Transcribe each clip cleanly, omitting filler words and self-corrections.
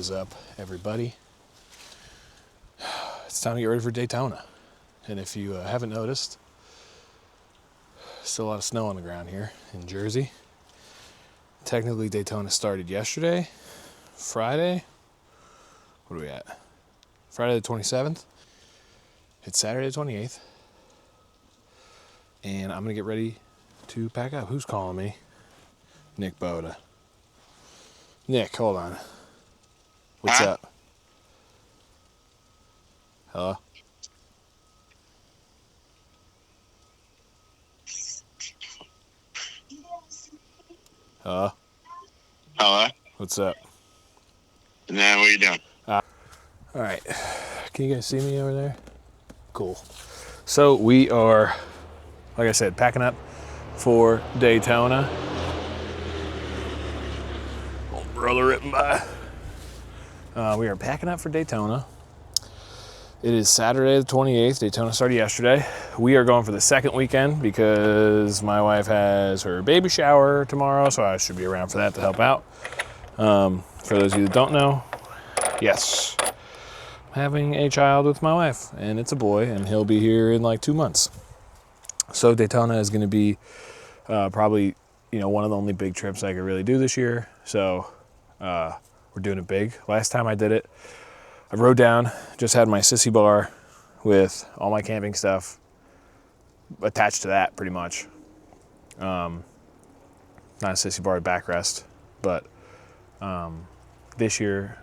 is up, everybody? It's time to get ready for Daytona. And if you haven't noticed, still a lot of snow on the ground here in Jersey. Technically, Daytona started yesterday, Friday. What are we at? Friday the 27th. It's Saturday the 28th. And I'm going to get ready to pack up. Who's calling me? Nick Boda. Nick, hold on. What's up? Hello? Hello? Hello? What's up? Nah, what are you doing? All right. Can you guys see me over there? Cool. So we are, like I said, packing up for Daytona. Old brother ripping by. We are packing up for Daytona. It is Saturday the 28th. Daytona started yesterday. We are going for the second weekend because my wife has her baby shower tomorrow, so I should be around for that to help out. For those of you that don't know, yes, I'm having a child with my wife, and it's a boy, and he'll be here in like 2 months. So Daytona is going to be probably, one of the only big trips I could really do this year. So we're doing it big. Last time I did it, I rode down, just had my sissy bar with all my camping stuff attached to that pretty much. Not a sissy bar, backrest, but this year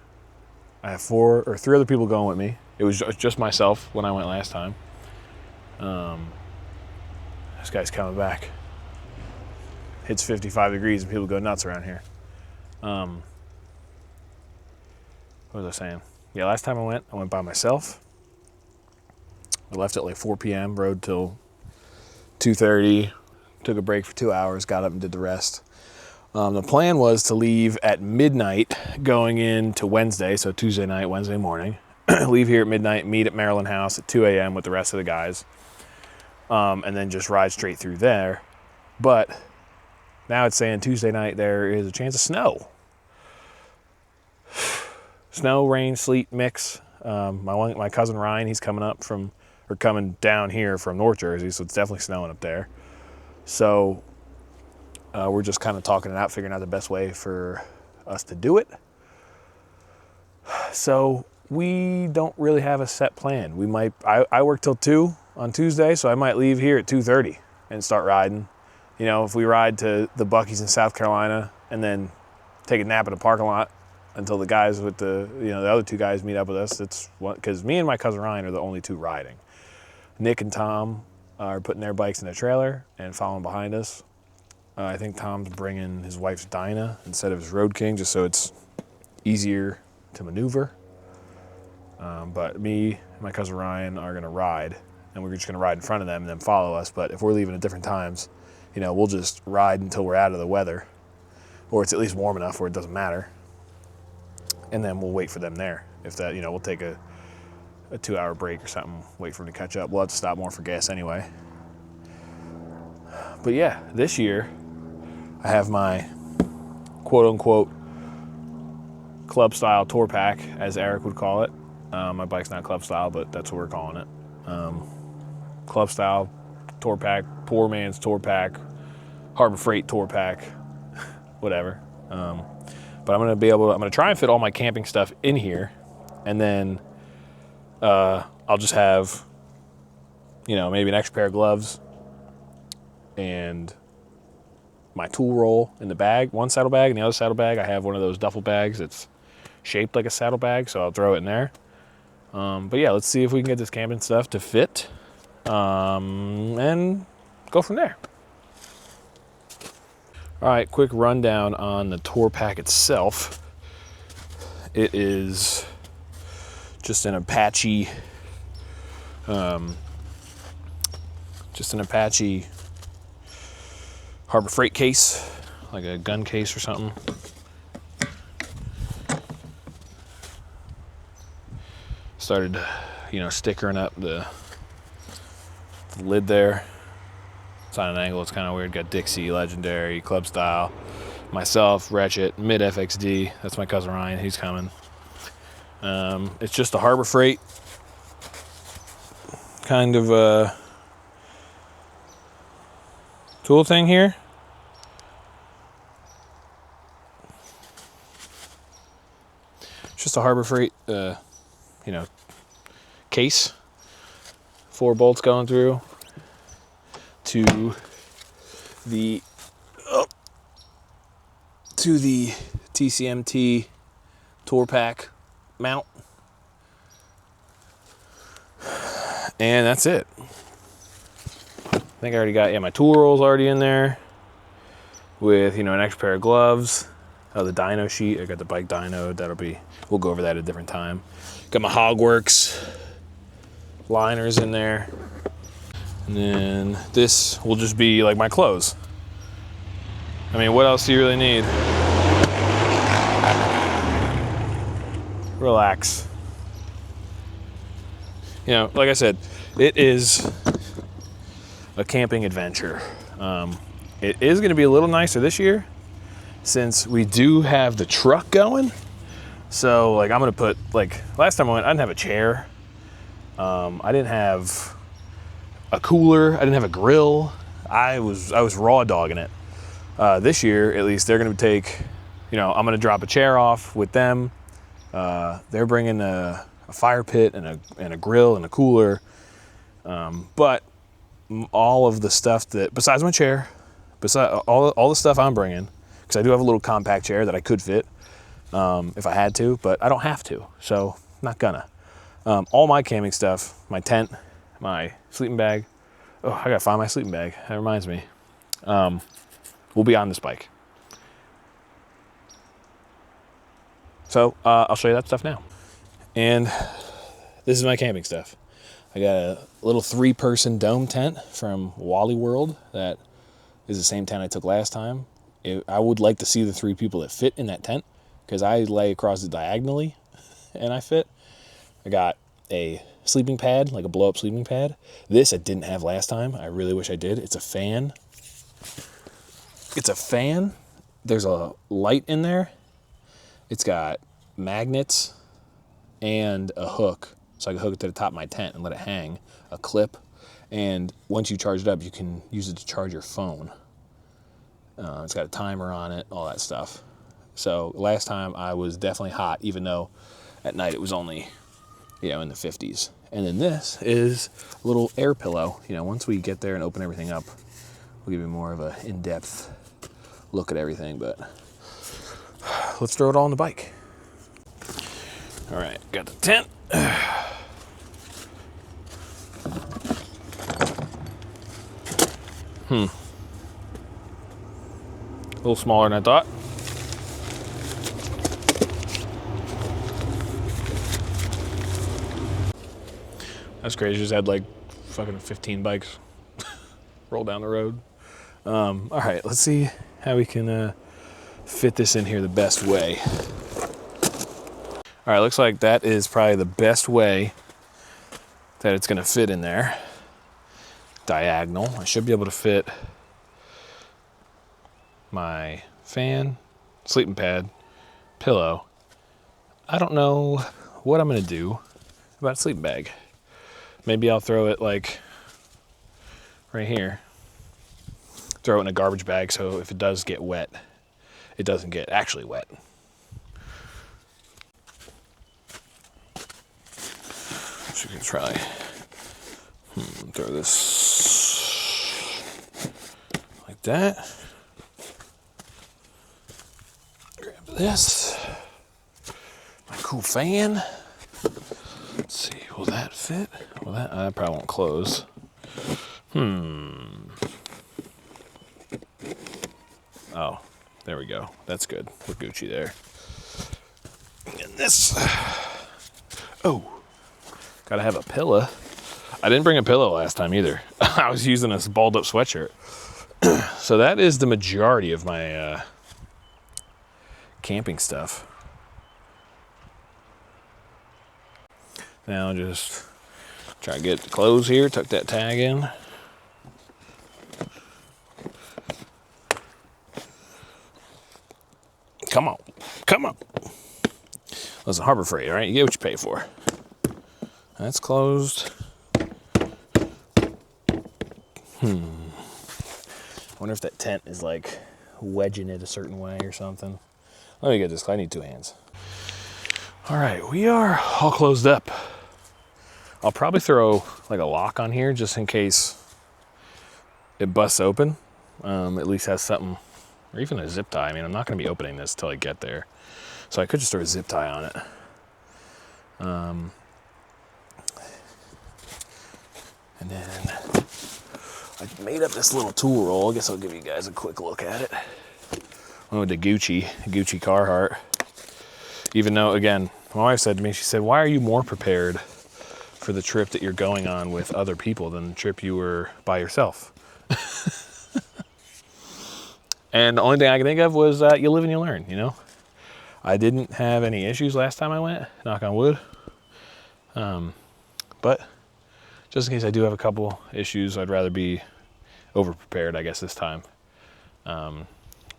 I have 3 other people going with me. It was just myself when I went last time. This guy's coming back. Hits 55 degrees and people go nuts around here. What was I saying? Yeah, last time I went by myself. I left at like 4 p.m., rode till 2:30, took a break for 2 hours, got up and did the rest. The plan was to leave at midnight going into Wednesday, so Tuesday night, Wednesday morning. Leave here at midnight, meet at Maryland House at 2 a.m. with the rest of the guys, and then just ride straight through there. But now it's saying Tuesday night there is a chance of snow. Snow, rain, sleet mix. My cousin Ryan, he's coming down here from North Jersey, so it's definitely snowing up there. So we're just kind of talking it out, figuring out the best way for us to do it. So we don't really have a set plan. I work till 2 on Tuesday, so I might leave here at 2:30 and start riding. If we ride to the Buc-ee's in South Carolina and then take a nap at a parking lot until the guys with the other 2 guys meet up with us. It's because me and my cousin Ryan are the only 2 riding. Nick and Tom are putting their bikes in the trailer and following behind us. I think Tom's bringing his wife's Dyna instead of his Road King, just so it's easier to maneuver. But me and my cousin Ryan are gonna ride, and we're just gonna ride in front of them and then follow us. But if we're leaving at different times, we'll just ride until we're out of the weather, or it's at least warm enough where it doesn't matter. And then we'll wait for them there. If that, we'll take a 2-hour break or something, wait for them to catch up. We'll have to stop more for gas anyway. But yeah, this year I have my quote-unquote club style tour pack, as Eric would call it. My bike's not club style, but that's what we're calling it. Club style tour pack, poor man's tour pack, Harbor Freight tour pack, whatever. But I'm going to try and fit all my camping stuff in here, and then I'll just have, maybe an extra pair of gloves and my tool roll in the bag, one saddlebag, and the other saddlebag, I have one of those duffel bags that's shaped like a saddlebag, so I'll throw it in there. But yeah, let's see if we can get this camping stuff to fit, and go from there. All right, quick rundown on the tour pack itself. It is just an Apache, Harbor Freight case, like a gun case or something. Started, stickering up the lid there. It's on an angle, it's kind of weird. Got Dixie, Legendary, Club Style. Myself, Ratchet, Mid FXD. That's my cousin Ryan, he's coming. It's just a Harbor Freight kind of tool thing here. It's just a Harbor Freight, case. 4 bolts going through to the TCMT tour pack mount, and that's it. I think I already got my tool roll's already in there with an extra pair of gloves. The dyno sheet, I got the bike dyno. We'll go over that at a different time. Got my Hogworks liners in there, and then this will just be like my clothes. I mean, what else do you really need? Relax. Like I said, it is a camping adventure. It is going to be a little nicer this year since we do have the truck going. So I'm going to put, last time I went, I didn't have a chair. I didn't have a cooler. I didn't have a grill. I was raw dogging it. This year, at least, they're going to take, I'm going to drop a chair off with them. They're bringing a fire pit and a grill and a cooler. But all of the stuff besides my chair, besides all the stuff I'm bringing, because I do have a little compact chair that I could fit if I had to, but I don't have to, so I'm not gonna. All my camping stuff, my tent, my sleeping bag. Oh, I gotta find my sleeping bag. That reminds me. Will be on this bike. So I'll show you that stuff now. And this is my camping stuff. I got a little 3-person dome tent from Wally World that is the same tent I took last time. I would like to see the 3 people that fit in that tent because I lay across it diagonally and I fit. I got a sleeping pad, like a blow-up sleeping pad. This I didn't have last time. I really wish I did. It's a fan. There's a light in there. It's got magnets and a hook, so I can hook it to the top of my tent and let it hang, a clip. And once you charge it up, you can use it to charge your phone. It's got a timer on it, all that stuff. So last time I was definitely hot, even though at night it was only, in the 50s. And then this is a little air pillow. Once we get there and open everything up, we'll give you more of an in-depth look at everything, but let's throw it all on the bike. All right, got the tent. A little smaller than I thought. That's crazy. Just had fucking 15 bikes roll down the road. All right, let's see how we can fit this in here the best way. All right, looks like that is probably the best way that it's gonna fit in there. Diagonal. I should be able to fit my fan, sleeping pad, pillow. I don't know what I'm gonna do about a sleeping bag. Maybe I'll throw it right here. Throw it in a garbage bag so if it does get wet, it doesn't get actually wet. So you can try throw this like that. Grab this, my cool fan. Let's see, will that fit? Well, that probably won't close. Oh, there we go. That's good. We're Gucci there. And this. Oh, gotta have a pillow. I didn't bring a pillow last time either. I was using this balled up sweatshirt. So that is the majority of my camping stuff. Now just try to get the clothes here, tuck that tag in. Come on. Listen, Harbor Freight, all right? You get what you pay for. That's closed. I wonder if that tent is like wedging it a certain way or something. Let me get this. I need 2 hands. All right, we are all closed up. I'll probably throw like a lock on here just in case it busts open. At least has something, or even a zip tie. I mean, I'm not going to be opening this till I get there, so I could just throw a zip tie on it. And then I made up this little tool roll. I guess I'll give you guys a quick look at it. I went with the Gucci Carhartt. Even though, again, my wife said to me, she said, why are you more prepared for the trip that you're going on with other people than the trip you were by yourself? And the only thing I could think of was you live and you learn, you know? I didn't have any issues last time I went, knock on wood. But just in case I do have a couple issues, I'd rather be over-prepared, I guess, this time.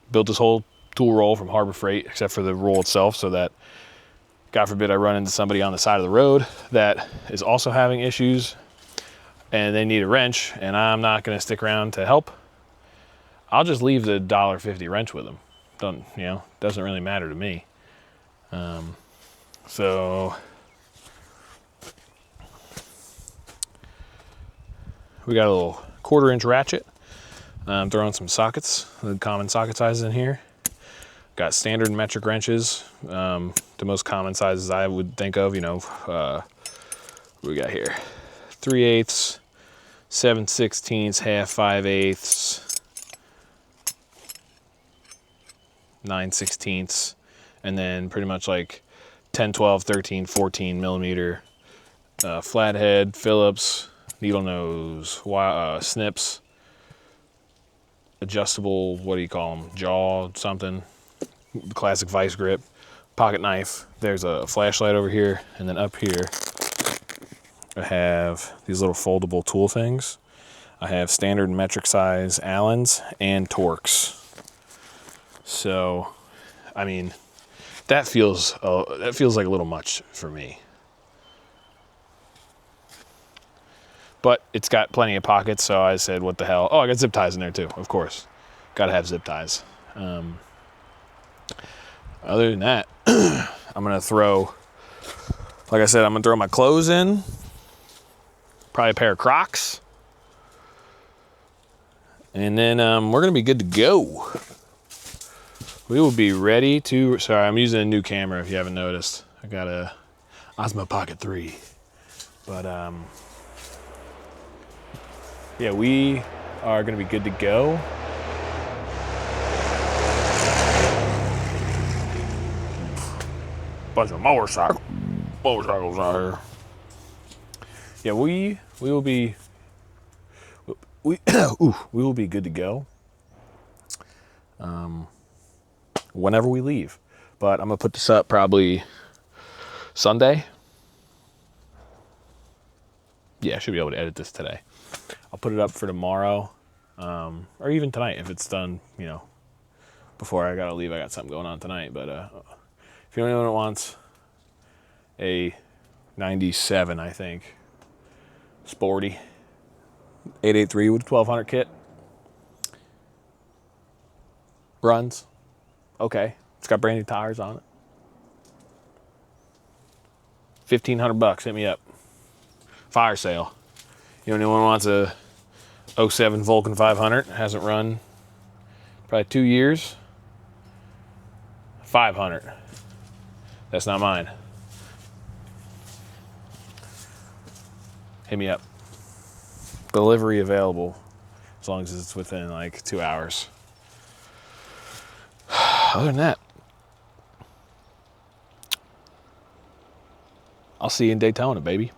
Built this whole tool roll from Harbor Freight, except for the roll itself, so that, God forbid, I run into somebody on the side of the road that is also having issues and they need a wrench, and I'm not going to stick around to help. I'll just leave the $1.50 wrench with them. Doesn't really matter to me. So we got a little 1/4-inch ratchet. I'm throwing some sockets, the common socket sizes in here. Got standard metric wrenches, the most common sizes I would think of, what we got here? 3/8, 7/16, half 5/8, 9/16, and then pretty much like 10, 12, 13, 14 millimeter flathead, Phillips, needle nose, snips, adjustable, what do you call them, jaw something, classic vice grip, pocket knife. There's a flashlight over here, and then up here I have these little foldable tool things. I have standard metric size Allens and Torx. So, I mean, that feels like a little much for me. But it's got plenty of pockets, so I said, what the hell? Oh, I got zip ties in there too, of course. Gotta have zip ties. Other than that, I'm gonna throw, like I said, I'm gonna throw my clothes in, probably a pair of Crocs, and then we're gonna be good to go. We will be ready to, sorry, I'm using a new camera if you haven't noticed. I got a Osmo Pocket 3. But yeah, we are gonna be good to go. Bunch of motorcycles out here. Yeah, we will be we will be good to go whenever we leave. But I'm gonna put this up probably Sunday. Yeah, I should be able to edit this today. I'll put it up for tomorrow, or even tonight if it's done, before I gotta leave. I got something going on tonight, but if you're anyone that wants a 97, I think, sporty 883 with 1200 kit, runs okay. It's got brand new tires on it. $1,500. Hit me up. Fire sale. Anyone wants a 07 Vulcan 500? Hasn't run probably 2 years. 500. That's not mine. Hit me up. Delivery available as long as it's within like 2 hours. Other than that, I'll see you in Daytona, baby.